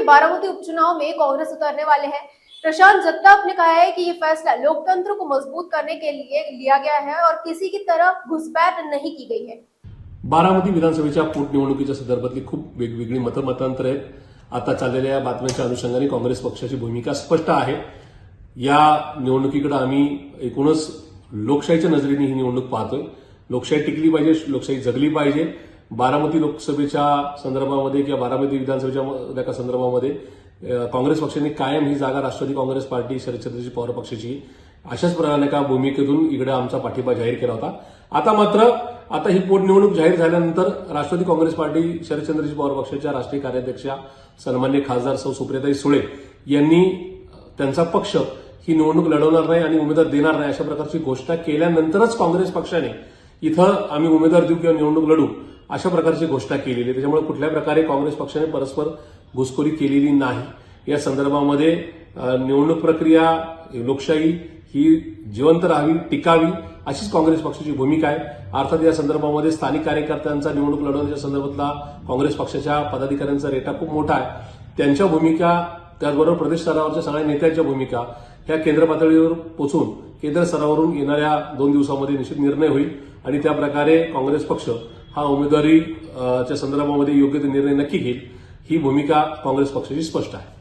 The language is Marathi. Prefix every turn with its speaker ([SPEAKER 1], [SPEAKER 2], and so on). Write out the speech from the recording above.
[SPEAKER 1] बारामती उपचुनाव में कांग्रेस उतरने वाले हैं। प्रशांत जगताप ने कहा है कि ये फैसला लोकतंत्र को मजबूत करने के लिए लिया गया है और किसी की तरफ घुसपैठ नहीं की गई है।
[SPEAKER 2] बारामती विधानसभेच्या पोटनिवडणुकीच्या संदर्भातली खूप वेगवेगळी मतांतर आहेत। आता चाललेल्या बातम्यांच्या अनुषंगाने काँग्रेस पक्षाची भूमिका स्पष्ट आहे। या निवडणुकीकडे आम्ही एकूणच लोकशाहीच्या नजरेने ही निवडणूक पाहतोय। लोकशाही टिकली पाहिजे, लोकशाही जगली पाहिजे। बारामती लोकसभेच्या संदर्भामध्ये किंवा बारामती विधानसभेच्या संदर्भामध्ये काँग्रेस पक्षाने कायम ही जागा राष्ट्रवादी काँग्रेस पार्टी शरदचंद्रजी पवार पक्षाची अशाच प्रकारे एका भूमिकेतून इकडे आमचा पाठिंबा जाहीर केला होता। आता ही पोटनिवडणूक जाहीर झाल्यानंतर राष्ट्रवादी काँग्रेस पार्टी शरदचंद्रजी पवार पक्षाच्या राष्ट्रीय कार्याध्यक्षा सन्माननीय खासदार सौ सुप्रियाताई सुळे यांनी त्यांचा पक्ष ही निवडणूक लढवणार नाही आणि उमेदवार देणार नाही अशा प्रकारची घोषणा केल्यानंतरच काँग्रेस पक्षाने इथं आम्ही उमेदवार देऊ किंवा निवडणूक लढू अशा प्रकारची घोषणा केलेली आहे। त्याच्यामुळे कुठल्या प्रकारे काँग्रेस पक्षाने परस्पर घुसखोरी केलेली नाही। या संदर्भामध्ये निवडणूक प्रक्रिया लोकशाही ही जिवंत राहावी, टिकावी अशीच काँग्रेस पक्षाची भूमिका आहे। अर्थात या संदर्भामध्ये स्थानिक कार्यकर्त्यांचा निवडणूक लढवण्याच्या संदर्भातला काँग्रेस पक्षाच्या पदाधिकाऱ्यांचा रेटा खूप मोठा आहे। त्यांच्या भूमिका त्याचबरोबर प्रदेश स्तरावरच्या सगळ्या नेत्यांच्या भूमिका ह्या केंद्र पातळीवर पोहोचून केंद्र स्तरावरून येणाऱ्या 2 दिवसांमध्ये निश्चित निर्णय होईल आणि त्या प्रकारे काँग्रेस पक्ष हा उमेदवारीच्या संदर्भामध्ये योग्य ते निर्णय नक्की घेईल। ही भूमिका काँग्रेस पक्षाची स्पष्ट आहे।